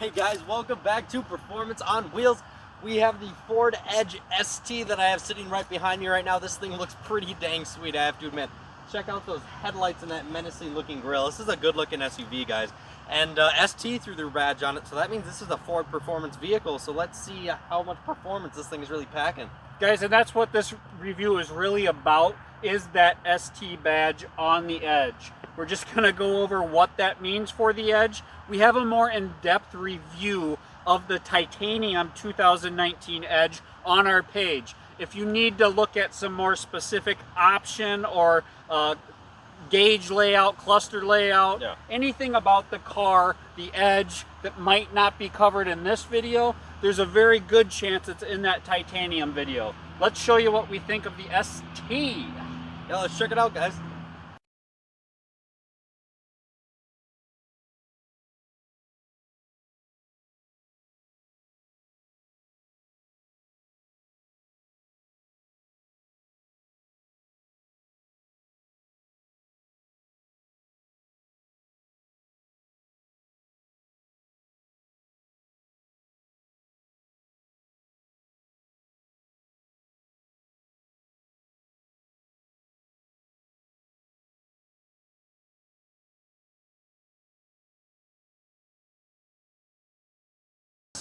Hey guys, welcome back to Performance on Wheels. We have the Ford Edge ST that I have sitting right behind me right now. This thing looks pretty dang sweet, I have to admit. Check out those headlights and that menacing looking grille. This is a good looking SUV, guys. And ST threw their badge on it, so that means this is a Ford performance vehicle. So let's see how much performance this thing is really packing. Guys, and that's what this review is really about, is that ST badge on the Edge. We're just going to go over what that means for the Edge. We have a more in-depth review of the Titanium 2019 Edge on our page. If you need to look at some more specific option or gauge layout, cluster layout, anything about the car, the Edge, that might not be covered in this video, there's a very good chance it's in that Titanium video. Let's show you what we think of the ST. Yeah, let's check it out, guys.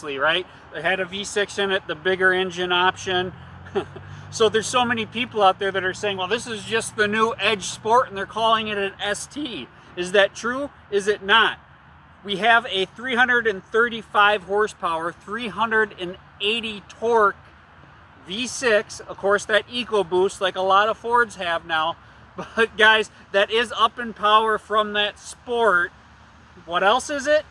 Right? It had a V6 in it, the bigger engine option. So there's so many people out there that are saying, well, this is just the new Edge Sport and they're calling it an ST. Is that true? Is it not? We have a 335 horsepower, 380 torque V6. Of course, that EcoBoost like a lot of Fords have now. But guys, that is up in power from that Sport. What else is it?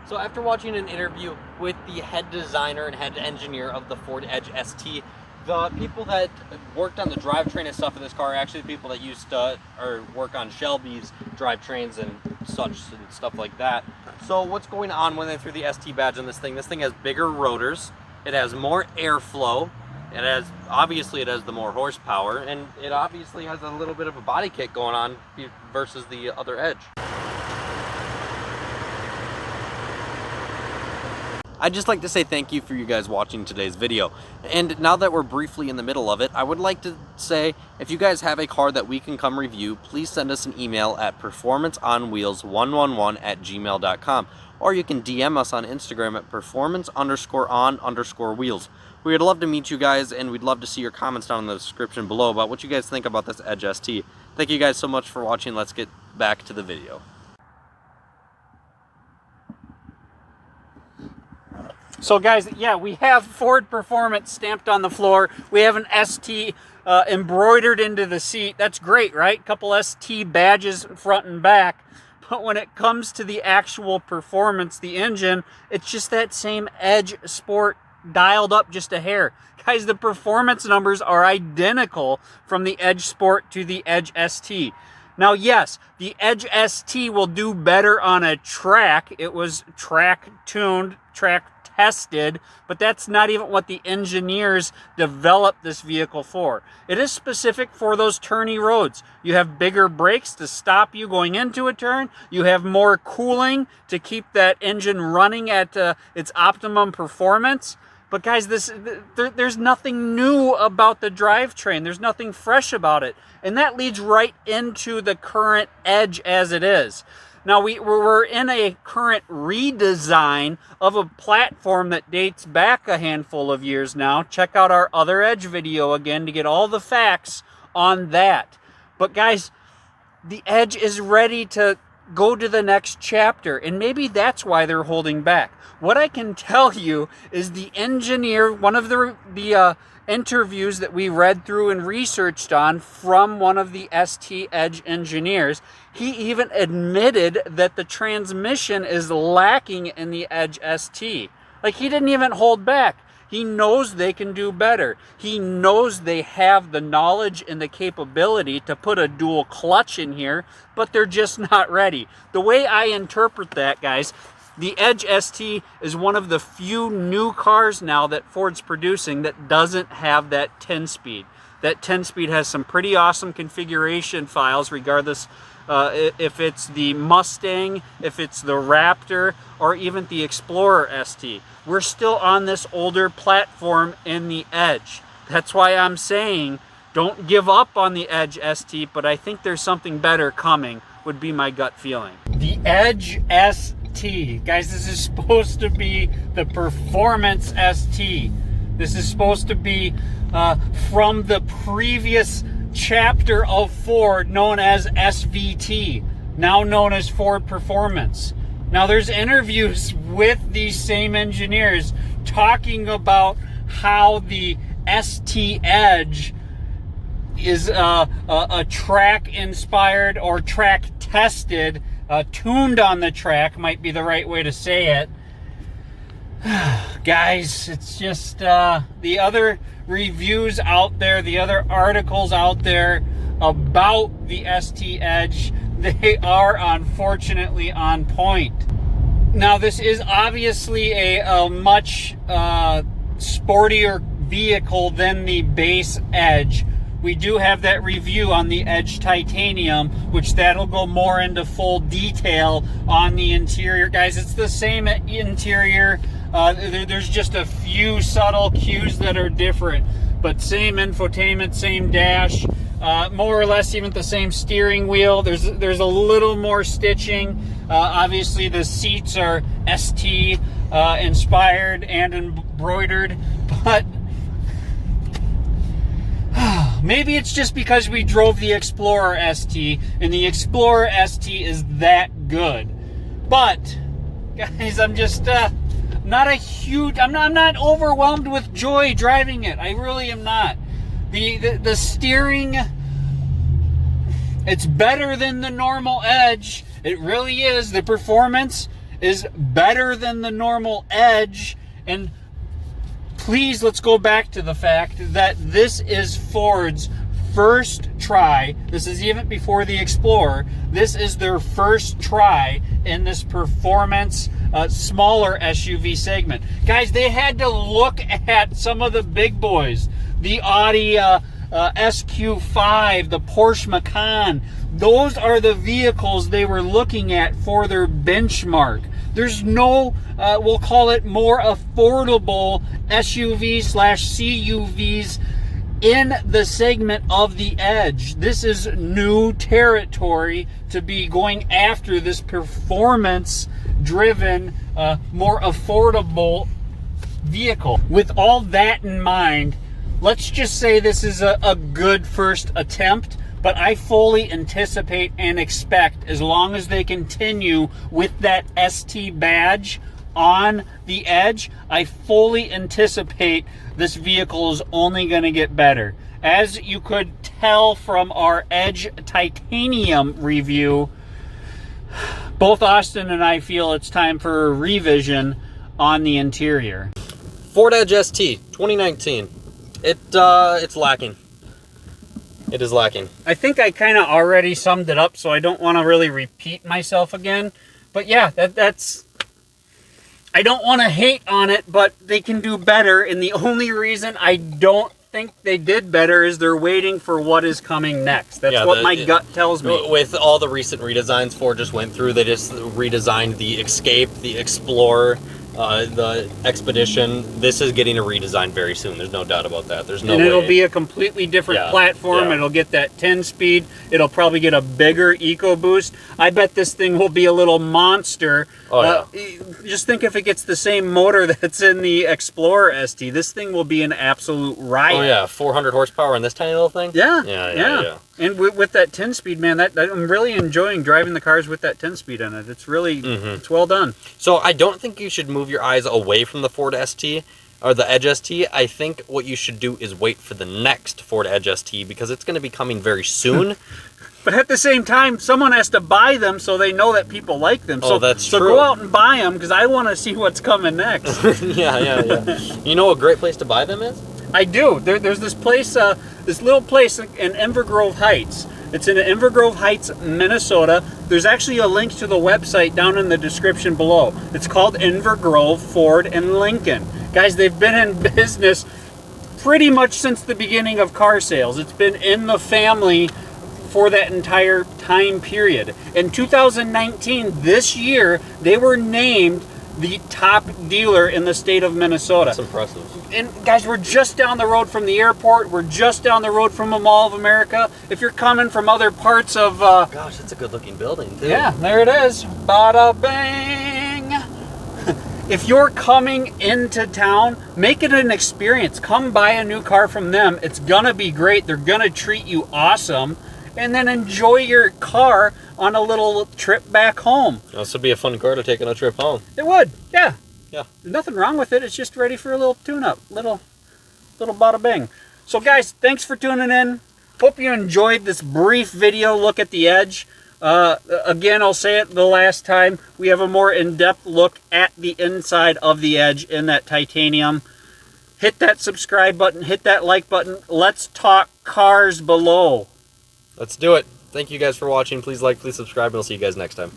So after watching an interview with the head designer and head engineer of the Ford Edge ST, the people that worked on the drivetrain and stuff in this car are actually the people that used to or work on Shelby's drivetrains and such and stuff like that. So what's going on when they threw the ST badge on this thing? This thing has bigger rotors, it has more airflow, obviously it has the more horsepower, and it obviously has a little bit of a body kit going on versus the other Edge. I'd just like to say thank you for you guys watching today's video. And now that we're briefly in the middle of it, I would like to say, if you guys have a car that we can come review, please send us an email at performanceonwheels111@gmail.com, or you can DM us on Instagram at performance_on_wheels. We would love to meet you guys, and we'd love to see your comments down in the description below about what you guys think about this Edge ST. Thank you guys so much for watching. Let's get back to the video. So guys, yeah, we have Ford Performance stamped on the floor. We have an ST embroidered into the seat. That's great, right? Couple ST badges front and back. But when it comes to the actual performance, the engine, it's just that same Edge Sport dialed up just a hair. Guys, the performance numbers are identical from the Edge Sport to the Edge ST. Now, yes, the Edge ST will do better on a track. It was track tuned, track tested, but that's not even what the engineers developed this vehicle for. It is specific for those turny roads. You have bigger brakes to stop you going into a turn. You have more cooling to keep that engine running at its optimum performance. But guys, there's nothing new about the drivetrain. There's nothing fresh about it. And that leads right into the current Edge as it is. Now, we're in a current redesign of a platform that dates back a handful of years now. Check out our other Edge video again to get all the facts on that. But guys, the Edge is ready to go to the next chapter, and maybe that's why they're holding back. What I can tell you is the engineer, one of the interviews that we read through and researched on from one of the ST Edge engineers, he even admitted that the transmission is lacking in the Edge ST. Like, he didn't even hold back. He knows they can do better. He knows they have the knowledge and the capability to put a dual clutch in here, but they're just not ready. The way I interpret that, guys, The Edge ST is one of the few new cars now that Ford's producing that doesn't have that 10-speed. That 10-speed has some pretty awesome configuration files, regardless if it's the Mustang, if it's the Raptor, or even the Explorer ST. We're still on this older platform in the Edge. That's why I'm saying don't give up on the Edge ST, but I think there's something better coming, would be my gut feeling. The Edge ST. Guys, this is supposed to be the Performance ST. This is supposed to be from the previous chapter of Ford known as SVT, now known as Ford Performance. Now there's interviews with these same engineers talking about how the ST Edge is a track inspired or track tested, tuned on the track might be the right way to say it. Guys, it's just the other reviews out there, the other articles out there about the ST Edge, they are unfortunately on point. Now this is obviously a much sportier vehicle than the base Edge. We do have that review on the Edge Titanium, which that'll go more into full detail on the interior. Guys, it's the same interior. There's just a few subtle cues that are different, but same infotainment, same dash, more or less even the same steering wheel. There's a little more stitching. Obviously the seats are ST inspired and embroidered, but maybe it's just because we drove the Explorer ST, and the Explorer ST is that good. But guys, I'm just I'm not overwhelmed with joy driving it. I really am not. The steering, it's better than the normal Edge. It really is. The performance is better than the normal Edge. And please, let's go back to the fact that this is Ford's first try. This is even before the Explorer. This is their first try in this performance smaller SUV segment. Guys, they had to look at some of the big boys. The Audi SQ5, the Porsche Macan. Those are the vehicles they were looking at for their benchmark. There's no, we'll call it more affordable SUV/CUVs in the segment of the Edge. This is new territory to be going after this performance-driven, more affordable vehicle. With all that in mind, let's just say this is a good first attempt, but I fully anticipate and expect, as long as they continue with that ST badge on the Edge, I fully anticipate this vehicle is only going to get better. As you could tell from our Edge Titanium review, both Austin and I feel it's time for a revision on the interior. Ford Edge ST 2019. It's lacking. It is lacking. I think I kind of already summed it up, so I don't want to really repeat myself again. But yeah, that's... I don't want to hate on it, but they can do better. And the only reason I don't think they did better is they're waiting for what is coming next. That's what my gut tells me. With all the recent redesigns Ford just went through, they just redesigned the Escape, the Explorer, the Expedition. This is getting a redesign very soon. There's no doubt about that. There's no way. And it'll be a completely different platform. Yeah. It'll get that 10-speed. It'll probably get a bigger EcoBoost. I bet this thing will be a little monster. Oh, yeah. Just think if it gets the same motor that's in the Explorer ST, this thing will be an absolute riot. Oh yeah, 400 horsepower in this tiny little thing? Yeah. Yeah. And with that 10-speed, man, I'm really enjoying driving the cars with that 10-speed in it. It's really, it's well done. So I don't think you should move your eyes away from the Ford ST or the Edge ST. I think what you should do is wait for the next Ford Edge ST, because it's going to be coming very soon. But at the same time, someone has to buy them so they know that people like them. Oh, that's true. So go out and buy them, because I want to see what's coming next. Yeah. You know a great place to buy them is? I do. There's this place, this little place in Inver Grove Heights. It's in Inver Grove Heights, Minnesota. there's actually a link to the website down in the description below. It's called Inver Grove Ford and Lincoln. Guys, they've been in business pretty much since the beginning of car sales. It's been in the family for that entire time period. In 2019, this year, they were named the top dealer in the state of Minnesota. That's impressive. And guys, we're just down the road from the airport. We're just down the road from a Mall of America. If you're coming from other parts of... Gosh, it's a good looking building too. Yeah, there it is. Bada bang! If you're coming into town, make it an experience. Come buy a new car from them. It's gonna be great. They're gonna treat you awesome. And then enjoy your car on a little trip back home. This would be a fun car to take on a trip home. It would, yeah. Yeah. There's nothing wrong with it. It's just ready for a little tune-up, little bada bing. So guys, thanks for tuning in. Hope you enjoyed this brief video look at the Edge. Again, I'll say it the last time. We have a more in-depth look at the inside of the Edge in that titanium. Hit that subscribe button. Hit that like button. Let's talk cars below. Let's do it. Thank you guys for watching. Please like, please subscribe, and I'll see you guys next time.